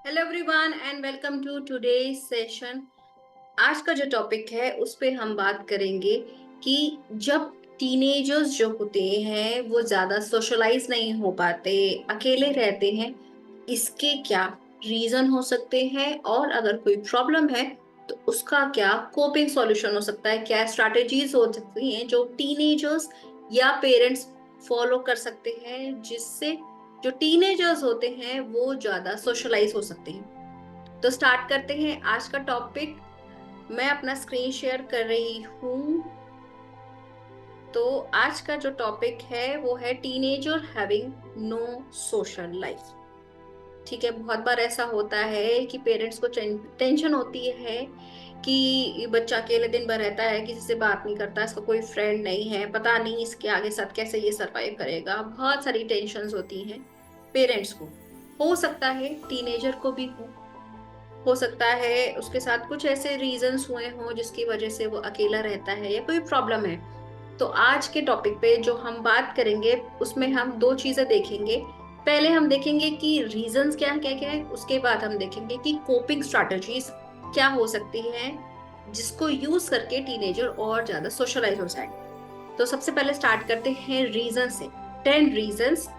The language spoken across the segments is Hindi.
Hello everyone and welcome to today's session. आज का जो टॉपिक है उस पे हम बात करेंगे कि जब टीनेजर्स जो होते हैं वो ज्यादा सोशलाइज नहीं हो पाते, अकेले रहते हैं, इसके क्या रीजन हो सकते हैं और अगर कोई प्रॉब्लम है तो उसका क्या कोपिंग सॉल्यूशन हो सकता है, क्या स्ट्रैटेजीज हो सकती हैं जो टीनेजर्स या पेरेंट्स फॉलो कर सकते हैं जिससे जो टीनेजर्स होते हैं वो ज्यादा सोशलाइज हो सकते हैं। तो स्टार्ट करते हैं आज का टॉपिक। मैं अपना स्क्रीन शेयर कर रही हूँ। तो आज का जो टॉपिक है वो है teenager having no social life. ठीक है, बहुत बार ऐसा होता है कि पेरेंट्स को टेंशन होती है कि बच्चा अकेले दिन भर रहता है, किसी से बात नहीं करता, इसका कोई फ्रेंड नहीं है, पता नहीं इसके आगे साथ कैसे ये सरवाइव करेगा। बहुत सारी टेंशन्स होती हैं पेरेंट्स को। हो सकता है टीनेजर को भी हो सकता है उसके साथ कुछ ऐसे रीजंस हुए हों जिसकी वजह से वो अकेला रहता है या कोई प्रॉब्लम है। तो आज के टॉपिक पे जो हम बात करेंगे उसमें हम दो चीजें देखेंगे। पहले हम देखेंगे कि रीजंस क्या क्या क्या है, उसके बाद हम देखेंगे कि कोपिंग स्ट्रैटेजीज क्या हो सकती हैं जिसको यूज करके टीनेजर और ज्यादा सोशलाइज हो जाए। तो सबसे पहले स्टार्ट करते हैं रीजन से। 10 रीजंस।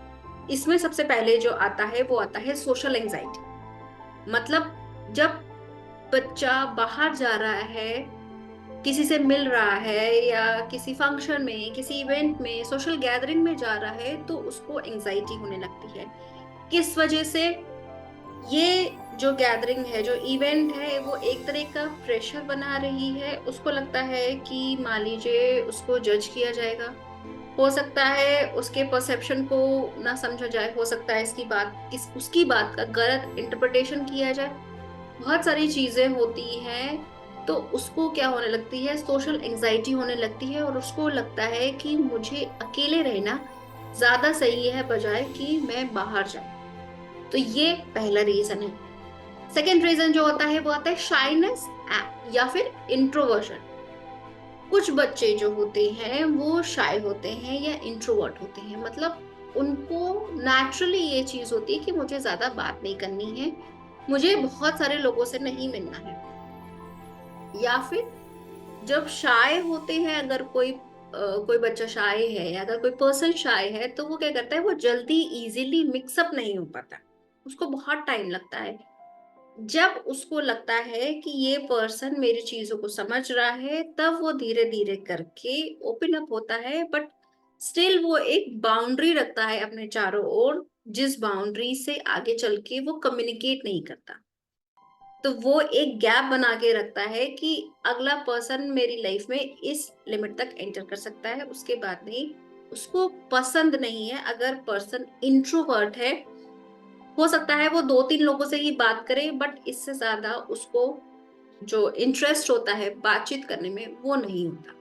इसमें सबसे पहले जो आता है वो आता है सोशल एंजाइटी। मतलब जब बच्चा बाहर जा रहा है, किसी से मिल रहा है या किसी फंक्शन में, किसी इवेंट में, सोशल गैदरिंग में जा रहा है तो उसको एंजाइटी होने लगती है। किस वजह से? ये जो गैदरिंग है, जो इवेंट है, वो एक तरह का प्रेशर बना रही है। उसको लगता है कि मान लीजिए उसको जज किया जाएगा, हो सकता है उसके परसेप्शन को ना समझा जाए, हो सकता है इसकी बात उसकी बात का गलत इंटरप्रिटेशन किया जाए। बहुत सारी चीजें होती हैं। तो उसको क्या होने लगती है, सोशल एंजाइटी होने लगती है और उसको लगता है कि मुझे अकेले रहना ज्यादा सही है बजाय कि मैं बाहर जाऊं। तो ये पहला रीजन है। सेकेंड रीजन जो होता है वो आता है शाइनेस या फिर इंट्रोवर्जन। कुछ बच्चे जो होते हैं वो शाय होते हैं या इंट्रोवर्ट होते हैं। मतलब उनको नेचुरली ये चीज होती है कि मुझे ज्यादा बात नहीं करनी है, मुझे बहुत सारे लोगों से नहीं मिलना है। या फिर जब शाय होते हैं, अगर कोई बच्चा शाय है या अगर कोई पर्सन शाय है तो वो क्या करता है, वो जल्दी इजीली मिक्सअप नहीं हो पाता, उसको बहुत टाइम लगता है। जब उसको लगता है कि ये पर्सन मेरी चीजों को समझ रहा है तब वो धीरे धीरे करके ओपन अप होता है। बट स्टिल वो एक बाउंड्री रखता है अपने चारों ओर, जिस बाउंड्री से आगे चल के वो कम्युनिकेट नहीं करता। तो वो एक गैप बना के रखता है कि अगला पर्सन मेरी लाइफ में इस लिमिट तक एंटर कर सकता है, उसके बाद नहीं। उसको पसंद नहीं है अगर पर्सन इंट्रोवर्ट है। हो सकता है वो 2-3 लोगों से ही बात करे बट इससे ज्यादा उसको जो इंटरेस्ट होता है बातचीत करने में वो नहीं होता।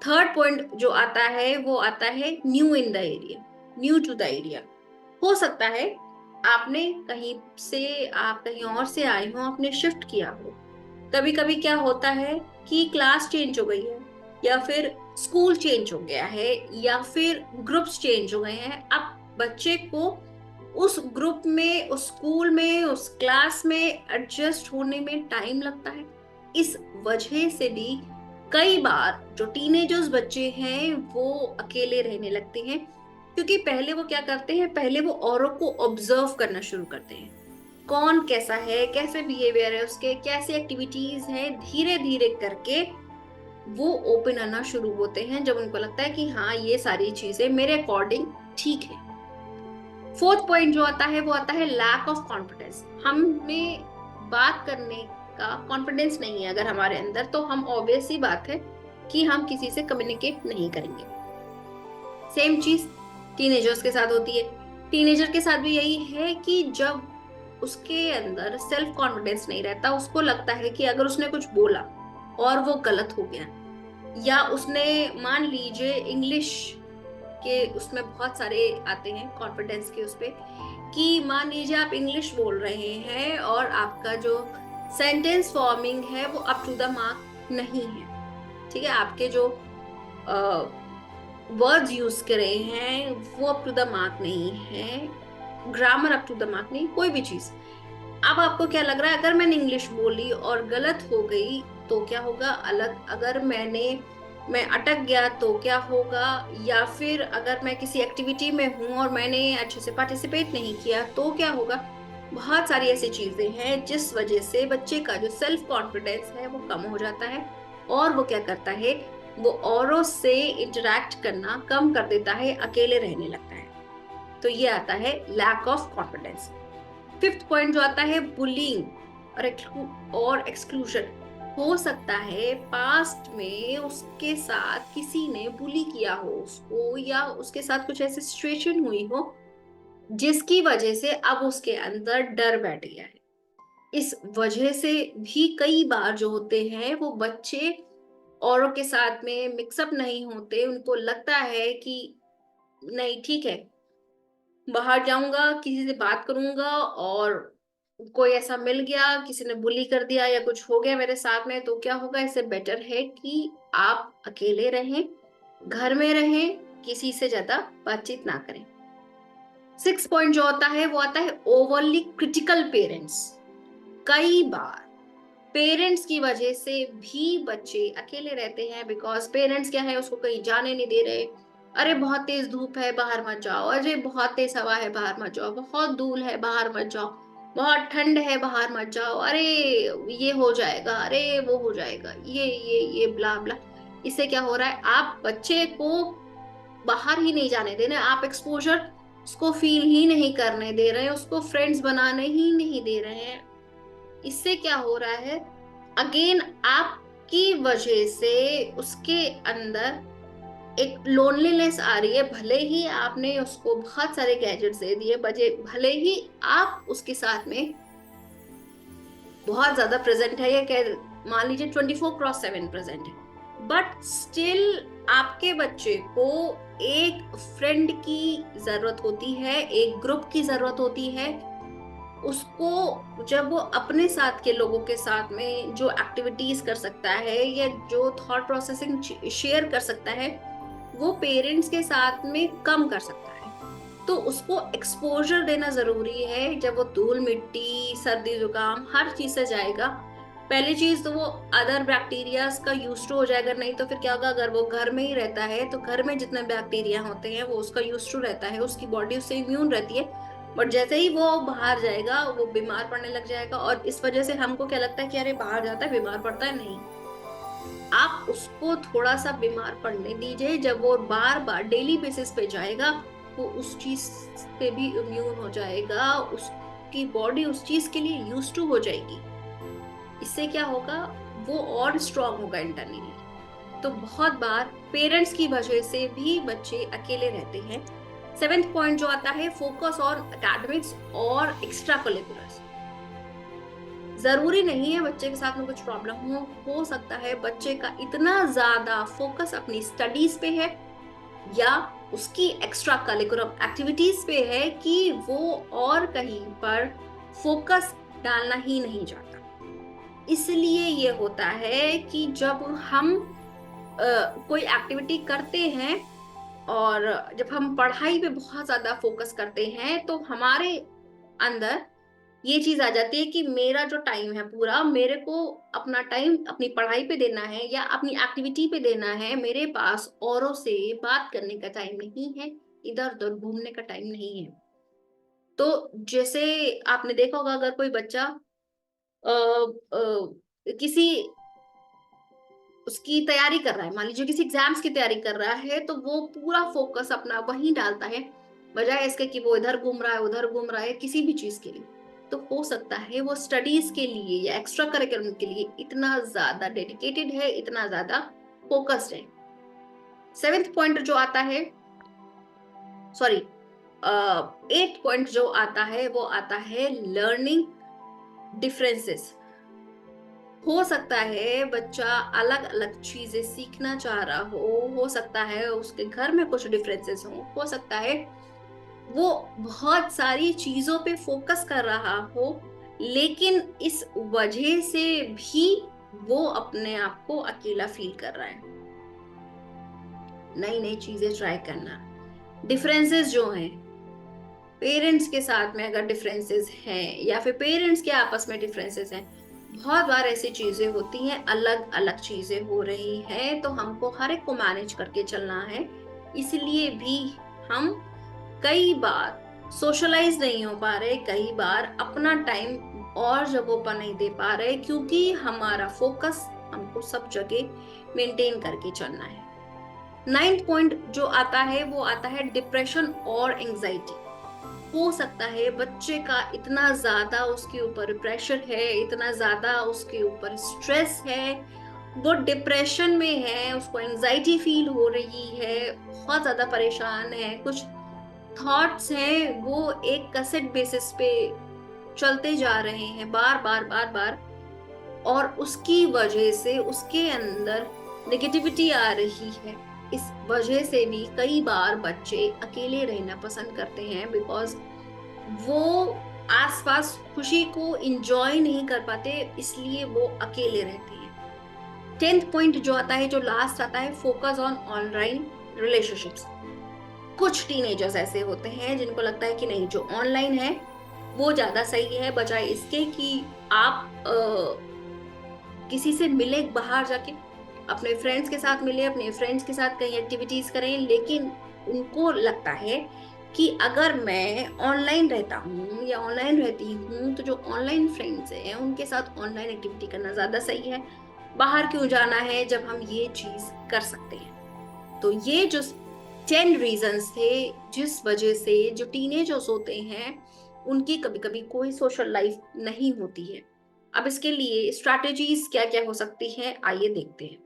थर्ड पॉइंट जो आता है वो आता है new in the area, new to the area. हो सकता है आपने कहीं से, आप कहीं और से आए हो, आपने शिफ्ट किया हो। कभी कभी क्या होता है कि क्लास चेंज हो गई है या फिर स्कूल चेंज हो गया है या फिर ग्रुप्स चेंज हो गए हैं। अब बच्चे को उस ग्रुप में, उस स्कूल में, उस क्लास में एडजस्ट होने में टाइम लगता है। इस वजह से भी कई बार जो टीनेजर्स बच्चे हैं वो अकेले रहने लगते हैं, क्योंकि पहले वो क्या करते हैं, पहले वो औरों को ऑब्जर्व करना शुरू करते हैं। कौन कैसा है, कैसे बिहेवियर है उसके, कैसे एक्टिविटीज है, धीरे धीरे करके वो ओपन आना शुरू होते हैं जब उनको लगता है कि हाँ ये सारी चीजें मेरे अकॉर्डिंग ठीक है। फोर्थ पॉइंट जो आता है वो आता है लैक ऑफ कॉन्फिडेंस। हम में बात करने का कॉन्फिडेंस नहीं है अगर हमारे अंदर, तो हम ऑब्वियस सी बात है कि हम किसी से कम्युनिकेट नहीं करेंगे। सेम चीज टीनेजर्स के साथ होती है। टीनेजर के साथ भी यही है कि जब उसके अंदर सेल्फ कॉन्फिडेंस नहीं रहता, उसको लगता है कि अगर उसने कुछ बोला और वो गलत हो गया, या उसने मान लीजिए इंग्लिश के उसमें बहुत सारे आते हैं कॉन्फिडेंस के उस पे, कि मान लीजिए आप इंग्लिश बोल रहे हैं और आपका जो सेंटेंस फॉर्मिंग है वो अप टू द मार्क नहीं है। ठीक है, आपके जो वर्ड्स यूज कर रहे हैं वो अप टू द मार्क नहीं है, grammar up to the mark नहीं, कोई भी चीज। अब आपको क्या लग रहा है, अगर मैंने इंग्लिश बोली और गलत हो गई तो क्या होगा, अलग अगर मैं अटक गया तो क्या होगा, या फिर अगर मैं किसी एक्टिविटी में हूं और मैंने अच्छे से पार्टिसिपेट नहीं किया तो क्या होगा। बहुत सारी ऐसी चीजें हैं जिस वजह से बच्चे का जो सेल्फ कॉन्फिडेंस है वो कम हो जाता है, और वो क्या करता है, वो औरों से इंटरेक्ट करना कम कर देता है, अकेले रहने लगता है। तो ये आता है lack of confidence. Fifth point जो आता है बुलिंग और एक्सक्लूजन। हो सकता है पास्ट में उसके साथ किसी ने बुली किया हो उसको, या उसके साथ कुछ ऐसी सिचुएशन हुई हो जिसकी वजह से अब उसके अंदर डर बैठ गया है। इस वजह से भी कई बार जो होते हैं वो बच्चे औरों के साथ में मिक्सअप नहीं होते, उनको लगता है कि नहीं ठीक है, बाहर जाऊंगा, किसी से बात करूंगा और कोई ऐसा मिल गया, किसी ने बुली कर दिया या कुछ हो गया मेरे साथ में, तो क्या होगा, इससे बेटर है कि आप अकेले रहें, घर में रहें, किसी से ज्यादा बातचीत ना करें। सिक्स पॉइंट जो होता है वो आता है ओवरली क्रिटिकल पेरेंट्स। कई बार पेरेंट्स की वजह से भी बच्चे अकेले रहते हैं, बिकॉज पेरेंट्स क्या है, उसको कहीं जाने नहीं दे रहे। अरे बहुत तेज धूप है बाहर मत जाओ, अरे बहुत तेज हवा है बाहर मत जाओ, बहुत धूल है बाहर मत जाओ, बहुत ठंड है बाहर मत जाओ, अरे ये हो जाएगा, अरे वो हो जाएगा, ये ब्ला ब्ला। इससे क्या हो रहा है, आप बच्चे को बाहर ही नहीं जाने दे रहे, आप एक्सपोजर उसको फील ही नहीं करने दे रहे हैं, उसको फ्रेंड्स बनाने ही नहीं दे रहे हैं। इससे क्या हो रहा है, अगेन आपकी वजह से उसके अंदर एक लोनलीनेस आ रही है। भले ही आपने उसको बहुत सारे गैजेट्स दे दिए, बजे भले ही आप उसके साथ में बहुत ज्यादा प्रेजेंट है, या कह मान लीजिए 24/7 प्रेजेंट है, बट स्टिल आपके बच्चे को एक फ्रेंड की जरूरत होती है, एक ग्रुप की जरूरत होती है। उसको जब वो अपने साथ के लोगों के साथ में जो एक्टिविटीज कर सकता है या जो थॉट प्रोसेसिंग शेयर कर सकता है, वो पेरेंट्स के साथ में कम कर सकता है। तो उसको एक्सपोजर देना जरूरी है। जब वो धूल मिट्टी सर्दी जुकाम हर चीज से जाएगा, पहली चीज तो वो अदर बैक्टीरियाज का यूज टू हो जाएगा। नहीं तो फिर क्या होगा, अगर वो घर में ही रहता है तो घर में जितने बैक्टीरिया होते हैं वो उसका यूज टू रहता है, उसकी बॉडी उससे इम्यून रहती है। बट जैसे ही वो बाहर जाएगा वो बीमार पड़ने लग जाएगा, और इस वजह से हमको क्या लगता है कि अरे बाहर जाता है बीमार पड़ता है, नहीं, आप उसको थोड़ा सा बीमार पड़ने दीजिए। जब वो बार बार डेली बेसिस पे जाएगा वो उस चीज से भी इम्यून हो जाएगा, उसकी बॉडी उस चीज के लिए यूज टू हो जाएगी। इससे क्या होगा, वो और स्ट्रांग होगा इंटरनली। तो बहुत बार पेरेंट्स की वजह से भी बच्चे अकेले रहते हैं। सेवेंथ पॉइंट जो आता है फोकस ऑन एकेडमिक्स और एक्स्ट्रा करिकुलर्स। जरूरी नहीं है बच्चे के साथ में कुछ प्रॉब्लम हो सकता है बच्चे का इतना ज्यादा फोकस अपनी स्टडीज पे है या उसकी एक्स्ट्रा करिकुलम एक्टिविटीज पे है कि वो और कहीं पर फोकस डालना ही नहीं चाहता। इसलिए ये होता है कि जब हम कोई एक्टिविटी करते हैं और जब हम पढ़ाई पे बहुत ज्यादा फोकस करते हैं तो हमारे अंदर ये चीज आ जाती है कि मेरा जो टाइम है पूरा, मेरे को अपना टाइम अपनी पढ़ाई पे देना है या अपनी एक्टिविटी पे देना है, मेरे पास औरों से बात करने का टाइम नहीं है, इधर उधर घूमने का टाइम नहीं है। तो जैसे आपने देखा होगा, अगर कोई बच्चा किसी उसकी तैयारी कर रहा है, मान लीजिए किसी एग्जाम्स की तैयारी कर रहा है, तो वो पूरा फोकस अपना वहीं डालता है, बजाय इसके कि वो इधर घूम रहा है उधर घूम रहा है किसी भी चीज के लिए। तो हो सकता है वो स्टडीज के लिए या एक्स्ट्रा करिकुलम के लिए इतना ज्यादा डेडिकेटेड है, इतना ज्यादा फोकस्ड है। सेवेंथ पॉइंट जो आता है, सॉरी, एट्थ पॉइंट जो आता है वो आता है लर्निंग डिफरेंसेस। हो सकता है बच्चा अलग अलग चीजें सीखना चाह रहा हो सकता है उसके घर में कुछ डिफरेंसेस हो सकता है वो बहुत सारी चीजों पे फोकस कर रहा हो, लेकिन इस वजह से भी वो अपने आप को अकेला फील कर रहा है। नई नई चीजें ट्राई करना, डिफरेंसेस जो हैं पेरेंट्स के साथ में अगर डिफरेंसेस हैं या फिर पेरेंट्स के आपस में डिफरेंसेस हैं, बहुत बार ऐसी चीजें होती हैं, अलग अलग चीजें हो रही हैं, तो हमको हर एक को मैनेज करके चलना है। इसलिए भी हम कई बार सोशलाइज नहीं हो पा रहे, कई बार अपना टाइम और जगहों पर नहीं दे पा रहे, क्योंकि हमारा फोकस हमको सब जगह मेंटेन करके चलना है। 9th पॉइंट जो आता है वो आता है डिप्रेशन और एंजाइटी। हो सकता है बच्चे का इतना ज्यादा उसके ऊपर प्रेशर है, इतना ज्यादा उसके ऊपर स्ट्रेस है, वो डिप्रेशन में है, उसको एंजाइटी फील हो रही है, बहुत ज्यादा परेशान है, कुछ थॉट्स हैं वो एक कसेट बेसिस पे चलते जा रहे हैं बार बार बार बार, और उसकी वजह से उसके अंदर नेगेटिविटी आ रही है। इस वजह से भी कई बार बच्चे अकेले रहना पसंद करते हैं, बिकॉज वो आसपास खुशी को इंजॉय नहीं कर पाते, इसलिए वो अकेले रहते हैं। 10th पॉइंट जो आता है, जो लास्ट आता है, फोकस ऑन ऑनलाइन रिलेशनशिप्स। कुछ टीनेजर्स ऐसे होते हैं जिनको लगता है कि नहीं, जो ऑनलाइन है वो ज्यादा सही है, बजाय इसके कि आप किसी से मिले बाहर जाके, अपने फ्रेंड्स के साथ मिले, अपने फ्रेंड्स के साथ कई एक्टिविटीज करें। लेकिन उनको लगता है कि अगर मैं ऑनलाइन रहता हूँ या ऑनलाइन रहती हूँ तो जो ऑनलाइन फ्रेंड्स हैं उनके साथ ऑनलाइन एक्टिविटी करना ज्यादा सही है, बाहर क्यों जाना है जब हम ये चीज कर सकते हैं। तो ये जो 10 रीजंस थे जिस वजह से जो टीनेजर्स होते हैं उनकी कभी कभी कोई सोशल लाइफ नहीं होती है। अब इसके लिए स्ट्रैटेजीज क्या क्या हो सकती हैं, आइए देखते हैं।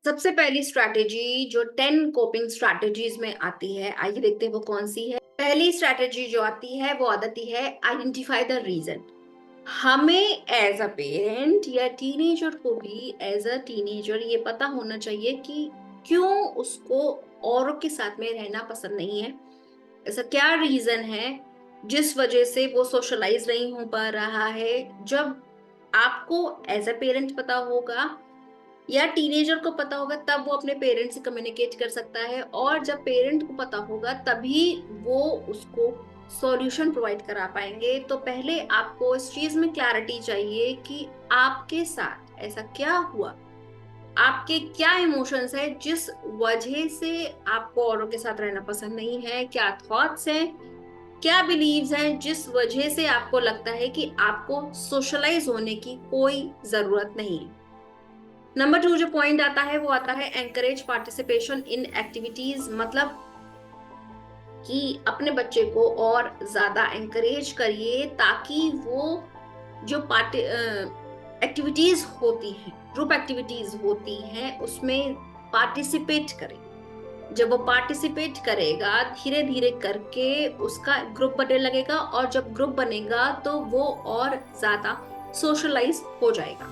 सबसे पहली स्ट्रैटेजी जो 10 कोपिंग स्ट्रैटेजीज में आती है, आइए देखते हैं वो कौन सी है। पहली स्ट्रैटेजी जो आती है वो आती है आइडेंटिफाई द रीजन। हमें एज अ पेरेंट या टीनेजर को भी एज अ टीनेजर ये पता होना चाहिए कि क्यों उसको औरों के साथ में रहना पसंद नहीं है, ऐसा क्या रीजन है जिस वजह से वो सोशलाइज नहीं हो पा रहा है। जब आपको एज अ पेरेंट पता होगा या टीनेजर को पता होगा, तब वो अपने पेरेंट से कम्युनिकेट कर सकता है, और जब पेरेंट को पता होगा तभी वो उसको सॉल्यूशन प्रोवाइड करा पाएंगे। तो पहले आपको इस चीज में क्लैरिटी चाहिए कि आपके साथ ऐसा क्या हुआ, आपके क्या इमोशंस है जिस वजह से आपको औरों के साथ रहना पसंद नहीं है, क्या थॉट्स हैं, क्या बिलीव्स हैं जिस वजह से आपको लगता है कि आपको सोशलाइज होने की कोई जरूरत नहीं है। नंबर 2 जो पॉइंट आता है वो आता है एंकरेज पार्टिसिपेशन इन एक्टिविटीज। मतलब कि अपने बच्चे को और ज्यादा एंकरेज करिए ताकि वो जो पार्टी एक्टिविटीज होती हैं, ग्रुप एक्टिविटीज होती हैं, उसमें पार्टिसिपेट करे। जब वो पार्टिसिपेट करेगा धीरे धीरे करके उसका ग्रुप बनने लगेगा, और जब ग्रुप बनेगा तो वो और ज्यादा सोशलाइज हो जाएगा।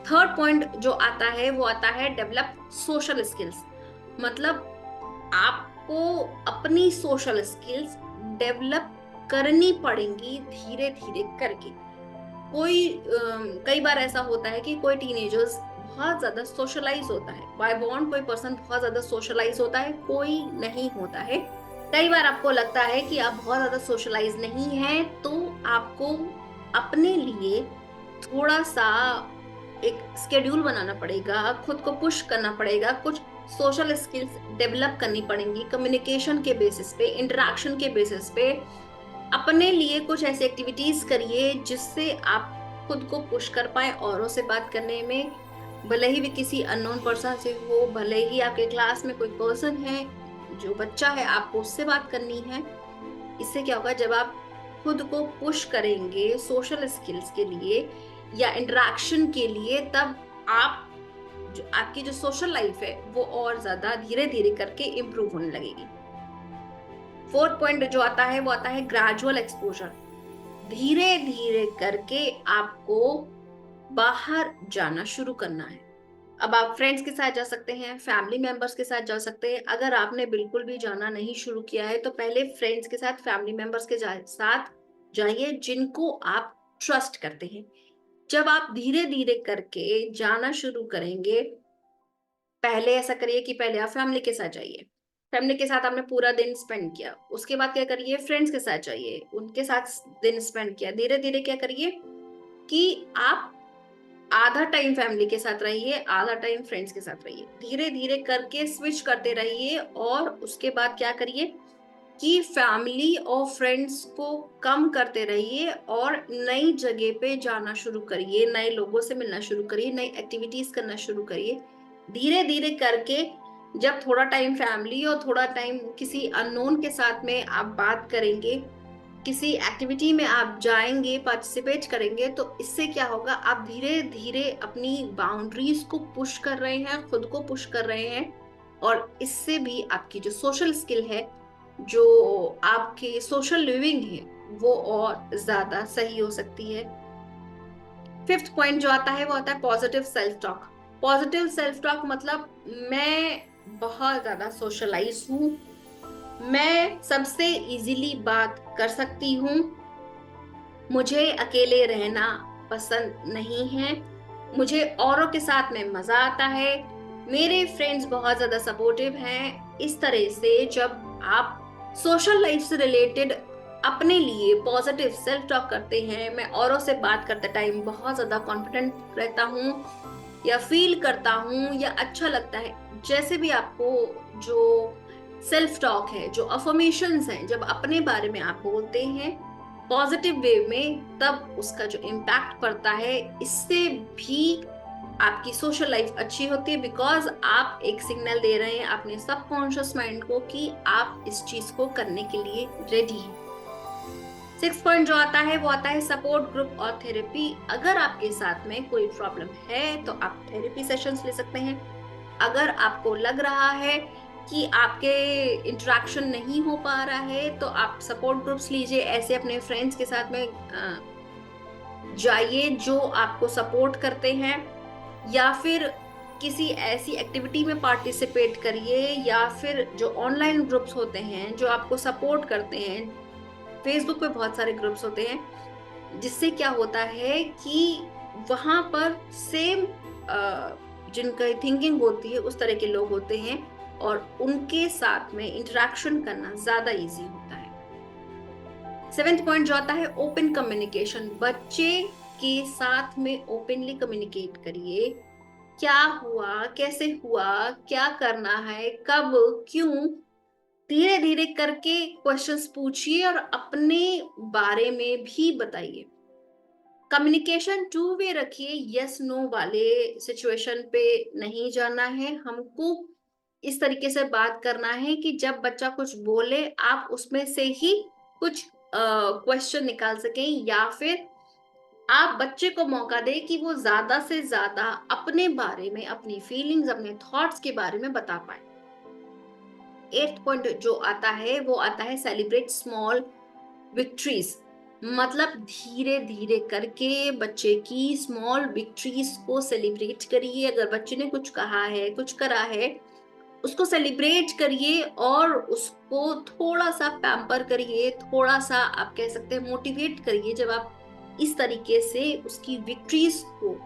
3rd पॉइंट जो आता है वो आता है डेवलप सोशल स्किल्स। मतलब आपको अपनी सोशल स्किल्स डेवलप करनी पड़ेंगी धीरे धीरे करके। कई बार ऐसा होता है कि कोई टीनेजर्स बहुत ज्यादा सोशलाइज होता है, बाय बॉर्न कोई पर्सन बहुत ज्यादा सोशलाइज होता है, कोई नहीं होता है। कई बार आपको लगता है कि आप बहुत ज्यादा सोशलाइज नहीं हैं, तो आपको अपने लिए थोड़ा सा एक स्केड्यूल बनाना पड़ेगा, खुद को पुश करना पड़ेगा, कुछ सोशल स्किल्स डेवलप करनी पड़ेंगी, कम्युनिकेशन के बेसिस पे, इंटरेक्शन के बेसिस पे। अपने लिए कुछ ऐसी एक्टिविटीज करिए जिससे आप खुद को पुश कर पाए औरों से बात करने में, भले ही भी किसी अननोन पर्सन से हो, भले ही आपके क्लास में कोई पर्सन है जो बच्चा है, आपको उससे बात करनी है। इससे क्या होगा, जब आप खुद को पुश करेंगे सोशल स्किल्स के लिए या इंटरेक्शन के लिए, तब आप जो आपकी जो सोशल लाइफ है वो और ज्यादा धीरे धीरे करके इम्प्रूव होने लगेगी। 4th पॉइंट जो आता है वो आता है ग्रेजुअल एक्सपोजर। धीरे धीरे करके आपको बाहर जाना शुरू करना है। अब आप फ्रेंड्स के साथ जा सकते हैं, फैमिली मेंबर्स के साथ जा सकते हैं। अगर आपने बिल्कुल भी जाना नहीं शुरू किया है तो पहले फ्रेंड्स के साथ, फैमिली मेंबर्स के साथ जाइए जिनको आप ट्रस्ट करते हैं। जब आप धीरे धीरे करके जाना शुरू करेंगे, पहले ऐसा करिए कि पहले आप फैमिली के साथ जाइए, फैमिली के साथ आपने पूरा दिन स्पेंड किया, उसके बाद क्या करिए, फ्रेंड्स के साथ जाइए, उनके साथ दिन स्पेंड किया, धीरे धीरे क्या करिए कि आप आधा टाइम फैमिली के साथ रहिए, आधा टाइम फ्रेंड्स के साथ रहिए, धीरे धीरे करके स्विच करते रहिए। और उसके बाद क्या करिए कि फैमिली और फ्रेंड्स को कम करते रहिए और नई जगह पे जाना शुरू करिए, नए लोगों से मिलना शुरू करिए, नई एक्टिविटीज करना शुरू करिए। धीरे धीरे करके जब थोड़ा टाइम फैमिली और थोड़ा टाइम किसी अननोन के साथ में आप बात करेंगे, किसी एक्टिविटी में आप जाएंगे, पार्टिसिपेट करेंगे, तो इससे क्या होगा, आप धीरे धीरे अपनी बाउंड्रीज को पुश कर रहे हैं, खुद को पुश कर रहे हैं। और इससे भी आपकी जो सोशल स्किल है, जो आपकी सोशल लिविंग है, वो और ज्यादा सही हो सकती है। फिफ्थ पॉइंट जो आता है वो आता है positive self talk. Positive self talk मतलब मैं बहुत ज्यादा सोशलाइज हूँ, मैं सबसे इजीली बात कर सकती हूँ, मुझे अकेले रहना पसंद नहीं है, मुझे औरों के साथ में मजा आता है, मेरे फ्रेंड्स बहुत ज्यादा सपोर्टिव हैं। इस तरह से जब आप सोशल लाइफ से रिलेटेड अपने लिए पॉजिटिव सेल्फ टॉक करते हैं, मैं औरों से बात करते टाइम बहुत ज्यादा कॉन्फिडेंट रहता हूँ या फील करता हूँ या अच्छा लगता है, जैसे भी आपको जो सेल्फ टॉक है, जो अफर्मेशंस हैं, जब अपने बारे में आप बोलते हैं पॉजिटिव वे में, तब उसका जो इम्पैक्ट पड़ता है, इससे भी आपकी सोशल लाइफ अच्छी होती है, बिकॉज आप एक सिग्नल दे रहे हैं अपने सबकॉन्शियस माइंड को कि आप इस चीज को करने के लिए रेडी हैं। सिक्स पॉइंट जो आता है वो आता है सपोर्ट ग्रुप और थेरेपी। अगर आपके साथ में कोई प्रॉब्लम है तो आप थेरेपी सेशंस ले सकते हैं। अगर आपको लग रहा है कि आपके इंटरेक्शन नहीं हो पा रहा है तो आप सपोर्ट ग्रुप्स लीजिए, ऐसे अपने फ्रेंड्स के साथ में जाइए जो आपको सपोर्ट करते हैं, या फिर किसी ऐसी एक्टिविटी में पार्टिसिपेट करिए, या फिर जो ऑनलाइन ग्रुप्स होते हैं जो आपको सपोर्ट करते हैं, फेसबुक पे बहुत सारे ग्रुप्स होते हैं, जिससे क्या होता है कि वहां पर सेम जिनका थिंकिंग होती है उस तरह के लोग होते हैं और उनके साथ में इंटरेक्शन करना ज्यादा इजी होता है। सेवेंथ पॉइंट जो आता है ओपन कम्युनिकेशन। बच्चे के साथ में ओपनली कम्युनिकेट करिए, क्या हुआ, कैसे हुआ, क्या करना है, कब, क्यों, धीरे धीरे करके क्वेश्चंस पूछिए और अपने बारे में भी बताइए। कम्युनिकेशन टू वे रखिए, यस नो वाले सिचुएशन पे नहीं जाना है, हमको इस तरीके से बात करना है कि जब बच्चा कुछ बोले आप उसमें से ही कुछ क्वेश्चन निकाल सकें, या फिर आप बच्चे को मौका दें कि वो ज्यादा से ज्यादा अपने बारे में, अपनी फीलिंग्स, अपने थॉट्स के बारे में बता पाए। एट्थ पॉइंट जो आता है वो आता है सेलिब्रेट स्मॉल विक्ट्रीज। मतलब धीरे धीरे करके बच्चे की स्मॉल विक्ट्रीज को सेलिब्रेट करिए। अगर बच्चे ने कुछ कहा है, कुछ करा है, उसको सेलिब्रेट करिए और उसको थोड़ा सा पैम्पर करिए, थोड़ा सा आप कह सकते हैं मोटिवेट करिए। जब आप इस तरीके से उसकी विक्ट्रीज को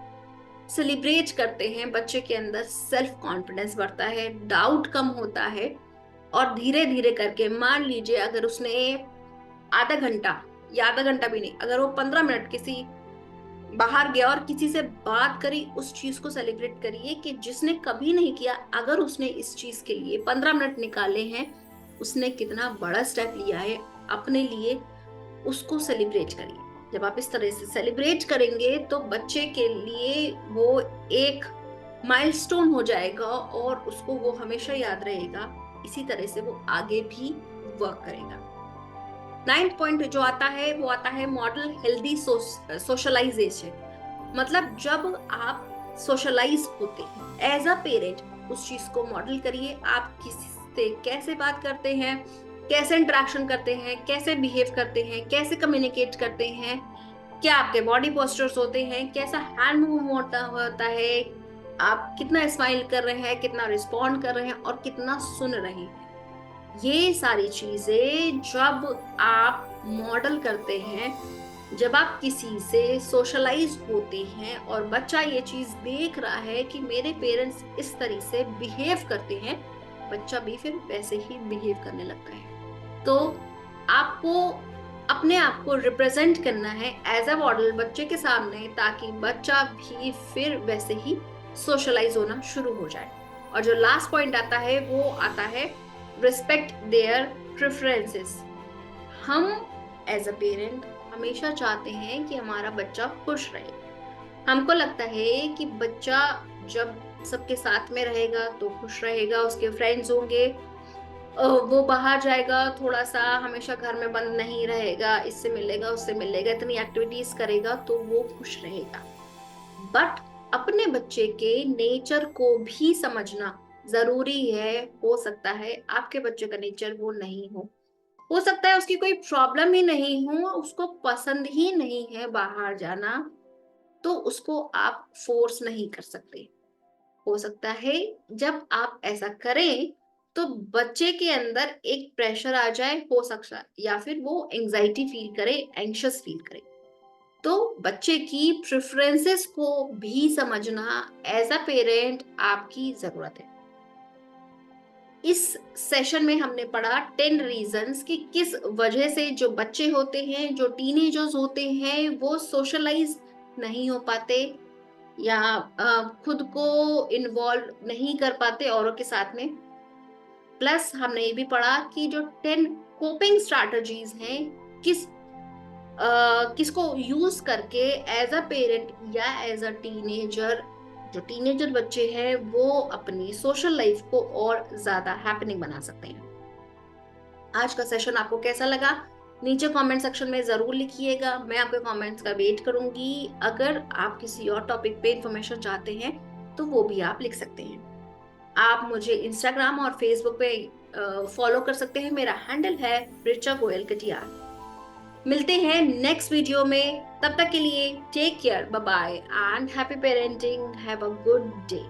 सेलिब्रेट करते हैं, बच्चे के अंदर सेल्फ कॉन्फिडेंस बढ़ता है, डाउट कम होता है। और धीरे धीरे करके मान लीजिए अगर उसने आधा घंटा, या आधा घंटा भी नहीं, अगर वो 15 मिनट किसी बाहर गया और किसी से बात करी, उस चीज को सेलिब्रेट करिए कि जिसने कभी नहीं किया, अगर उसने इस चीज के लिए 15 मिनट निकाले हैं, उसने कितना बड़ा स्टेप लिया है अपने लिए, उसको सेलिब्रेट करिए। जब आप इस तरह से सेलिब्रेट करेंगे तो बच्चे के लिए वो एक माइलस्टोन हो जाएगा और उसको वो हमेशा याद रहेगा। इसी तरह से वो आगे भी वर्क करेगा। नाइन्थ पॉइंट जो आता है वो आता है मॉडल हेल्दी सोशलाइजेशन। मतलब जब आप सोशलाइज होते हैं एज अ पेरेंट, उस चीज को मॉडल करिए। आप किसी से कैसे बात करते हैं, कैसे इंटरेक्शन करते हैं, कैसे बिहेव करते हैं, कैसे कम्युनिकेट करते हैं, क्या आपके बॉडी पोस्चर्स होते हैं, कैसा हैंड मूव होता है, आप कितना स्माइल कर रहे हैं, कितना रिस्पॉन्ड कर रहे हैं और कितना सुन रहे हैं। ये सारी चीजें जब आप मॉडल करते हैं जब आप किसी से सोशलाइज होते हैं और बच्चा ये चीज देख रहा है कि मेरे पेरेंट्स इस तरह से बिहेव करते हैं, बच्चा भी फिर वैसे ही बिहेव करने लगता है। तो आपको अपने आप को रिप्रेजेंट करना है एज अ मॉडल बच्चे के सामने, ताकि बच्चा भी फिर वैसे ही सोशलाइज होना शुरू हो जाए। और जो लास्ट पॉइंट आता है वो आता है रिस्पेक्ट देयर प्रेफरेंसेस। हम एज अ पेरेंट हमेशा चाहते हैं कि हमारा बच्चा खुश रहे। हमको लगता है कि बच्चा जब सबके साथ में रहेगा तो खुश रहेगा, उसके फ्रेंड्स होंगे, वो बाहर जाएगा थोड़ा सा, हमेशा घर में बंद नहीं रहेगा, इससे मिलेगा उससे मिलेगा, इतनी एक्टिविटीज करेगा तो वो खुश रहेगा। बट अपने बच्चे के नेचर को भी समझना जरूरी है। हो सकता है आपके बच्चे का नेचर वो नहीं हो सकता है उसकी कोई प्रॉब्लम ही नहीं हो, उसको पसंद ही नहीं है बाहर जाना, तो उसको आप फोर्स नहीं कर सकते। हो सकता है जब आप ऐसा करें तो बच्चे के अंदर एक प्रेशर आ जाए, हो सकता है, या फिर वो एंजाइटी फील करे, एंग्शियस फील करे। तो बच्चे की प्रेफरेंसेस को भी समझना एज अ पेरेंट आपकी जरूरत है। इस सेशन में हमने पढ़ा 10 रीजंस कि किस वजह से जो बच्चे होते हैं, जो टीनेजर्स होते हैं, वो सोशलाइज नहीं हो पाते या खुद को इन्वॉल्व नहीं कर पाते औरों के साथ में। प्लस हमने ये भी पढ़ा कि जो 10 कोपिंग स्ट्रैटेजीज हैं, किसको यूज करके एज अ पेरेंट या एज अ टीनेजर, जो टीनेजर बच्चे हैं वो अपनी सोशल लाइफ को और ज्यादा हैपनिंग बना सकते हैं। आज का सेशन आपको कैसा लगा नीचे कमेंट सेक्शन में जरूर लिखिएगा, मैं आपके कमेंट्स का वेट करूंगी। अगर आप किसी और टॉपिक पे इंफॉर्मेशन चाहते हैं तो वो भी आप लिख सकते हैं। आप मुझे इंस्टाग्राम और फेसबुक पे फॉलो कर सकते हैं, मेरा हैंडल है रिचा गोयल कटियार। मिलते हैं नेक्स्ट वीडियो में, तब तक के लिए take care, bye bye and happy parenting, have a good day.